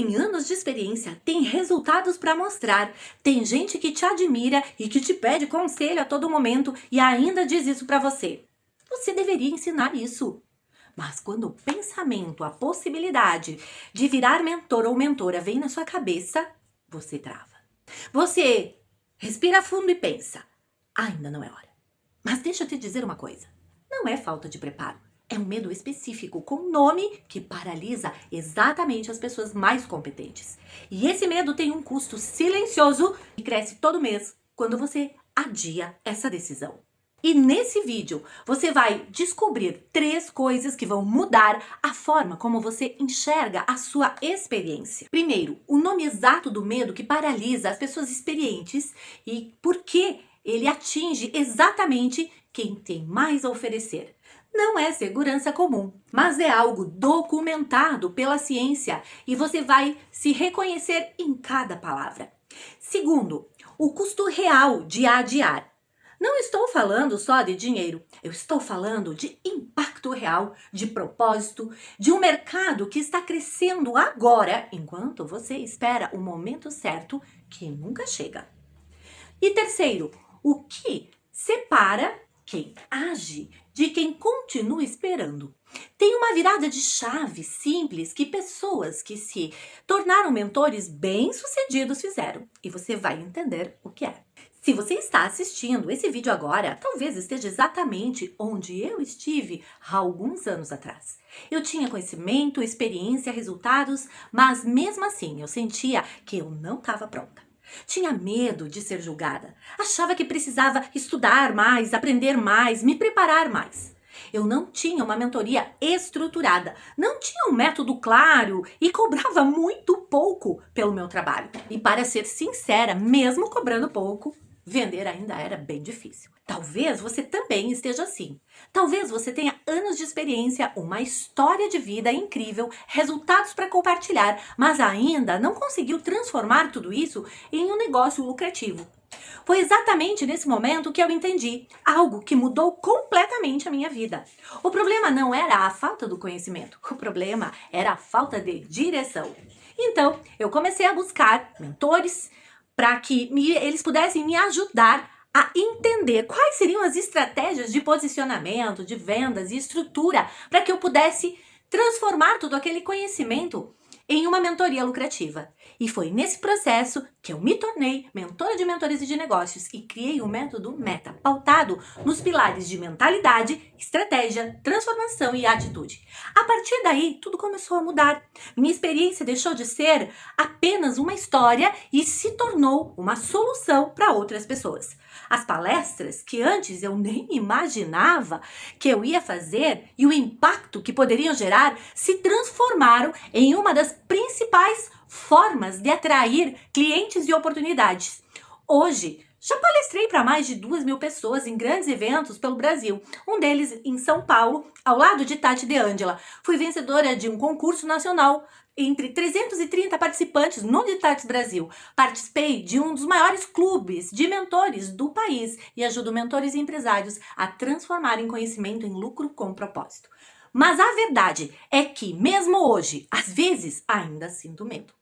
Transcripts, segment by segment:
tem anos de experiência, tem resultados para mostrar, tem gente que te admira e que te pede conselho a todo momento e ainda diz isso para você. Você deveria ensinar isso. Mas quando o pensamento, a possibilidade de virar mentor ou mentora vem na sua cabeça, você trava. Você respira fundo e pensa, ainda não é hora. Mas deixa eu te dizer uma coisa, não é falta de preparo. É um medo específico com nome que paralisa exatamente as pessoas mais competentes. E esse medo tem um custo silencioso e cresce todo mês quando você adia essa decisão. E nesse vídeo você vai descobrir 3 coisas que vão mudar a forma como você enxerga a sua experiência. Primeiro, o nome exato do medo que paralisa as pessoas experientes e por que ele atinge exatamente quem tem mais a oferecer. Não é segurança comum, mas é algo documentado pela ciência e você vai se reconhecer em cada palavra. Segundo, o custo real de adiar. Não estou falando só de dinheiro, eu estou falando de impacto real, de propósito, de um mercado que está crescendo agora, enquanto você espera o momento certo que nunca chega. E terceiro, o que separa quem age de quem continua esperando? Tem uma virada de chave simples que pessoas que se tornaram mentores bem-sucedidos fizeram. E você vai entender o que é. Se você está assistindo esse vídeo agora, talvez esteja exatamente onde eu estive há alguns anos atrás. Eu tinha conhecimento, experiência, resultados, mas mesmo assim eu sentia que eu não estava pronta. Tinha medo de ser julgada. Achava que precisava estudar mais, aprender mais, me preparar mais. Eu não tinha uma mentoria estruturada, não tinha um método claro e cobrava muito pouco pelo meu trabalho. E para ser sincera, mesmo cobrando pouco, vender ainda era bem difícil. Talvez você também esteja assim. Talvez você tenha anos de experiência, uma história de vida incrível, resultados para compartilhar, mas ainda não conseguiu transformar tudo isso em um negócio lucrativo. Foi exatamente nesse momento que eu entendi algo que mudou completamente a minha vida. O problema não era a falta do conhecimento, o problema era a falta de direção. Então, eu comecei a buscar mentores para que eles pudessem me ajudar a entender quais seriam as estratégias de posicionamento, de vendas e estrutura para que eu pudesse transformar todo aquele conhecimento em uma mentoria lucrativa. E foi nesse processo que eu me tornei mentora de mentores e de negócios e criei o método META, pautado nos pilares de mentalidade, estratégia, transformação e atitude. A partir daí, tudo começou a mudar. Minha experiência deixou de ser apenas uma história e se tornou uma solução para outras pessoas. As palestras que antes eu nem imaginava que eu ia fazer e o impacto que poderiam gerar se transformaram em uma das principais formas de atrair clientes e oportunidades. Hoje, já palestrei para mais de 2.000 pessoas em grandes eventos pelo Brasil, um deles em São Paulo, ao lado de Tati De Angela. Fui vencedora de um concurso nacional entre 330 participantes no Ditates Brasil. Participei de um dos maiores clubes de mentores do país e ajudo mentores e empresários a transformarem conhecimento em lucro com propósito. Mas a verdade é que, mesmo hoje, às vezes ainda sinto medo.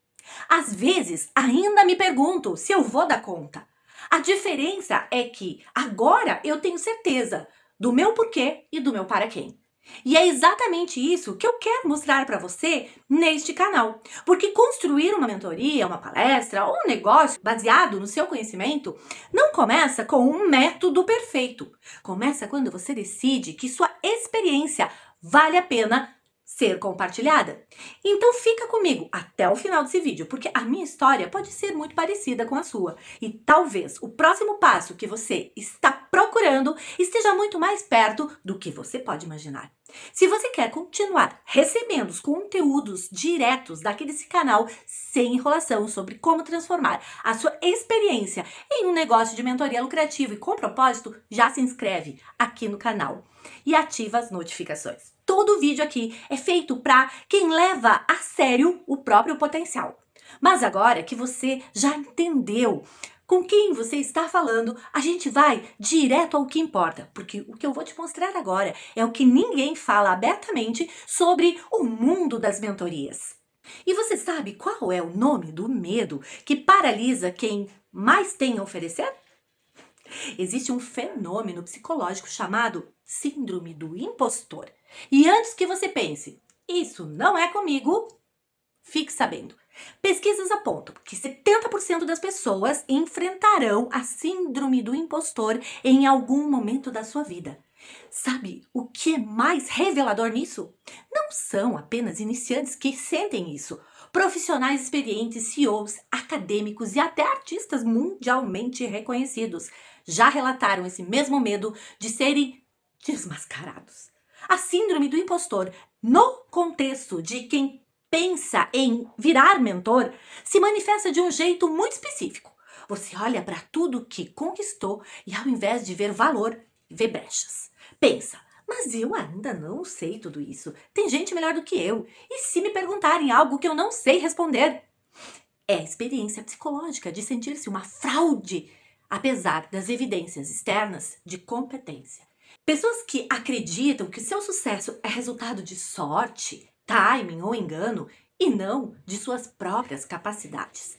Às vezes ainda me pergunto se eu vou dar conta. A diferença é que agora eu tenho certeza do meu porquê e do meu para quem. E é exatamente isso que eu quero mostrar para você neste canal. Porque construir uma mentoria, uma palestra ou um negócio baseado no seu conhecimento não começa com um método perfeito. Começa quando você decide que sua experiência vale a pena ser compartilhada. Então fica comigo até o final desse vídeo, porque a minha história pode ser muito parecida com a sua. E talvez o próximo passo que você está procurando esteja muito mais perto do que você pode imaginar. Se você quer continuar recebendo os conteúdos diretos daquele canal sem enrolação sobre como transformar a sua experiência em um negócio de mentoria lucrativo e com propósito, já se inscreve aqui no canal e ativa as notificações. Todo vídeo aqui é feito para quem leva a sério o próprio potencial. Mas agora que você já entendeu com quem você está falando, a gente vai direto ao que importa, porque o que eu vou te mostrar agora é o que ninguém fala abertamente sobre o mundo das mentorias. E você sabe qual é o nome do medo que paralisa quem mais tem a oferecer? Existe um fenômeno psicológico chamado Síndrome do Impostor. E antes que você pense, isso não é comigo, fique sabendo. Pesquisas apontam que 70% das pessoas enfrentarão a Síndrome do Impostor em algum momento da sua vida. Sabe o que é mais revelador nisso? Não são apenas iniciantes que sentem isso. Profissionais experientes, CEOs, acadêmicos e até artistas mundialmente reconhecidos já relataram esse mesmo medo de serem desmascarados. A síndrome do impostor, no contexto de quem pensa em virar mentor, se manifesta de um jeito muito específico. Você olha para tudo que conquistou e, ao invés de ver valor, vê brechas. Pensa, mas eu ainda não sei tudo isso. Tem gente melhor do que eu. E se me perguntarem algo que eu não sei responder? É a experiência psicológica de sentir-se uma fraude, apesar das evidências externas de competência. Pessoas que acreditam que seu sucesso é resultado de sorte, timing ou engano e não de suas próprias capacidades.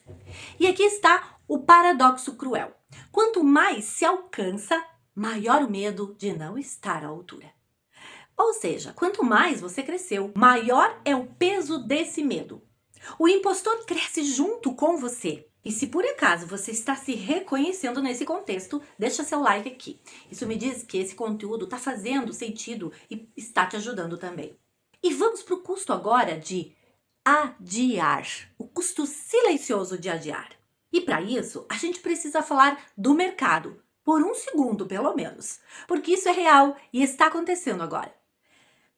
E aqui está o paradoxo cruel. Quanto mais se alcança, maior o medo de não estar à altura. Ou seja, quanto mais você cresceu, maior é o peso desse medo. O impostor cresce junto com você. E se por acaso você está se reconhecendo nesse contexto, deixa seu like aqui. Isso me diz que esse conteúdo está fazendo sentido e está te ajudando também. E vamos para o custo agora de adiar. O custo silencioso de adiar. E para isso, a gente precisa falar do mercado. Por um segundo, pelo menos. Porque isso é real e está acontecendo agora.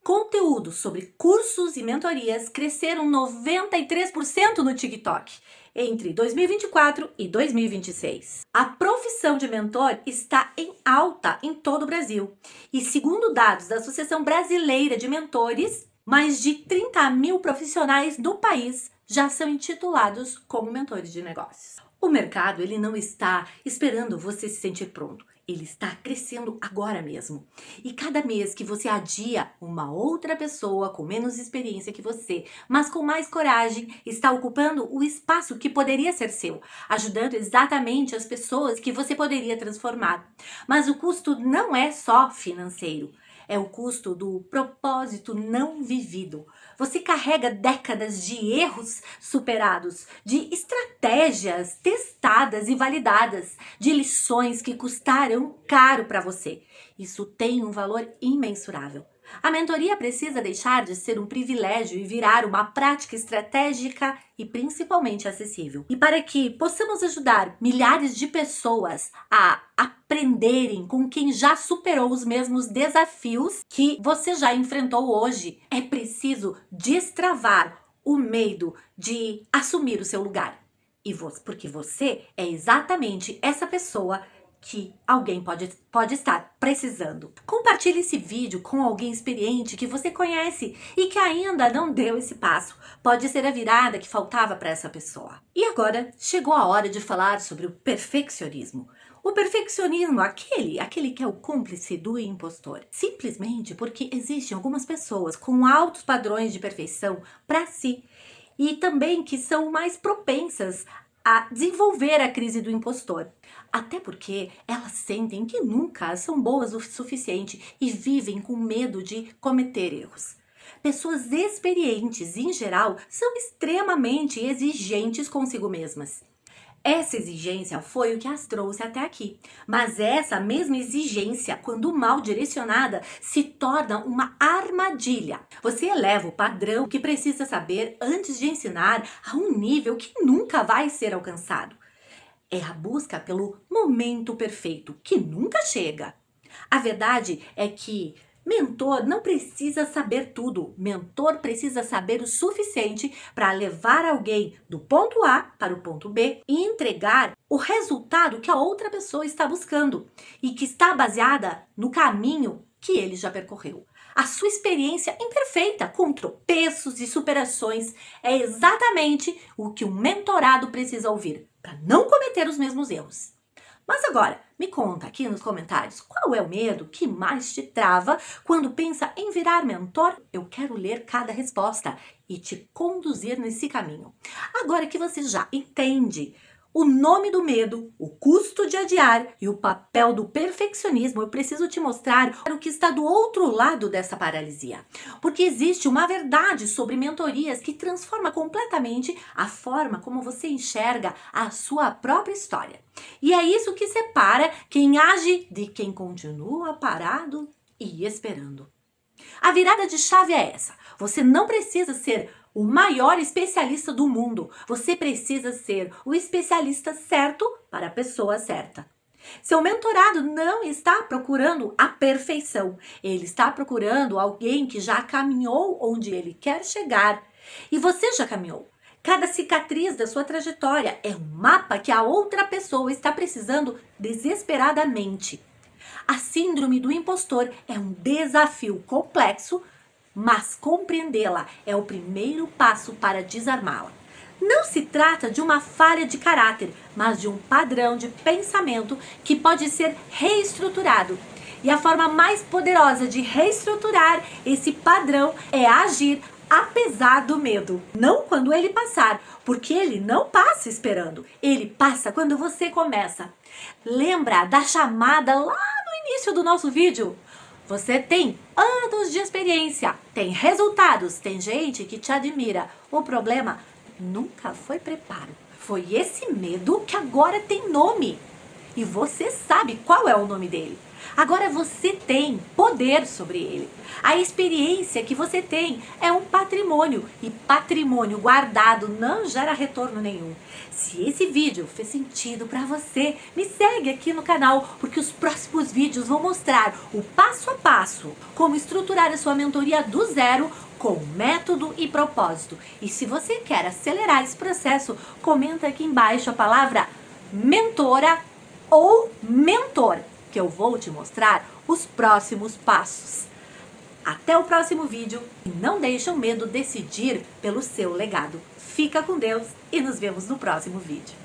Conteúdos sobre cursos e mentorias cresceram 93% no TikTok entre 2024 e 2026. A profissão de mentor está em alta em todo o Brasil. E segundo dados da Associação Brasileira de Mentores, mais de 30 mil profissionais do país já são intitulados como mentores de negócios. O mercado ele não está esperando você se sentir pronto. Ele está crescendo agora mesmo. E cada mês que você adia, uma outra pessoa com menos experiência que você, mas com mais coragem, está ocupando o espaço que poderia ser seu, ajudando exatamente as pessoas que você poderia transformar. Mas o custo não é só financeiro. É o custo do propósito não vivido. Você carrega décadas de erros superados, de estratégias testadas e validadas, de lições que custaram caro para você. Isso tem um valor imensurável. A mentoria precisa deixar de ser um privilégio e virar uma prática estratégica e principalmente acessível. E para que possamos ajudar milhares de pessoas a aprenderem com quem já superou os mesmos desafios que você já enfrentou hoje, é preciso destravar o medo de assumir o seu lugar. Porque você é exatamente essa pessoa que alguém pode estar precisando. Compartilhe esse vídeo com alguém experiente que você conhece e que ainda não deu esse passo. Pode ser a virada que faltava para essa pessoa. E agora chegou a hora de falar sobre o perfeccionismo. O perfeccionismo, aquele que é o cúmplice do impostor. Simplesmente porque existem algumas pessoas com altos padrões de perfeição para si e também que são mais propensas a desenvolver a crise do impostor. Até porque elas sentem que nunca são boas o suficiente e vivem com medo de cometer erros. Pessoas experientes, em geral, são extremamente exigentes consigo mesmas. Essa exigência foi o que as trouxe até aqui. Mas essa mesma exigência, quando mal direcionada, se torna uma armadilha. Você eleva o padrão que precisa saber antes de ensinar a um nível que nunca vai ser alcançado. É a busca pelo momento perfeito, que nunca chega. A verdade é que mentor não precisa saber tudo. Mentor precisa saber o suficiente para levar alguém do ponto A para o ponto B e entregar o resultado que a outra pessoa está buscando e que está baseada no caminho que ele já percorreu. A sua experiência imperfeita, com tropeços e superações, é exatamente o que um mentorado precisa ouvir para não cometer os mesmos erros. Mas agora, me conta aqui nos comentários, qual é o medo que mais te trava quando pensa em virar mentor? Eu quero ler cada resposta e te conduzir nesse caminho. Agora que você já entende o nome do medo, o custo de adiar e o papel do perfeccionismo, eu preciso te mostrar o que está do outro lado dessa paralisia. Porque existe uma verdade sobre mentorias que transforma completamente a forma como você enxerga a sua própria história. E é isso que separa quem age de quem continua parado e esperando. A virada de chave é essa. Você não precisa ser o maior especialista do mundo. Você precisa ser o especialista certo para a pessoa certa. Seu mentorado não está procurando a perfeição. Ele está procurando alguém que já caminhou onde ele quer chegar. E você já caminhou. Cada cicatriz da sua trajetória é um mapa que a outra pessoa está precisando desesperadamente. A síndrome do impostor é um desafio complexo, mas compreendê-la é o primeiro passo para desarmá-la. Não se trata de uma falha de caráter, mas de um padrão de pensamento que pode ser reestruturado. E a forma mais poderosa de reestruturar esse padrão é agir apesar do medo. Não quando ele passar, porque ele não passa esperando. Ele passa quando você começa. Lembra da chamada lá no início do nosso vídeo? Você tem anos de experiência, tem resultados, tem gente que te admira. O problema nunca foi preparo. Foi esse medo que agora tem nome. E você sabe qual é o nome dele. Agora você tem poder sobre ele. A experiência que você tem é um patrimônio. E patrimônio guardado não gera retorno nenhum. Se esse vídeo fez sentido para você, me segue aqui no canal, porque os próximos vídeos vão mostrar o passo a passo, como estruturar a sua mentoria do zero, com método e propósito. E se você quer acelerar esse processo, comenta aqui embaixo a palavra mentora ou mentor, que eu vou te mostrar os próximos passos. Até o próximo vídeo e não deixe o medo decidir pelo seu legado. Fica com Deus e nos vemos no próximo vídeo.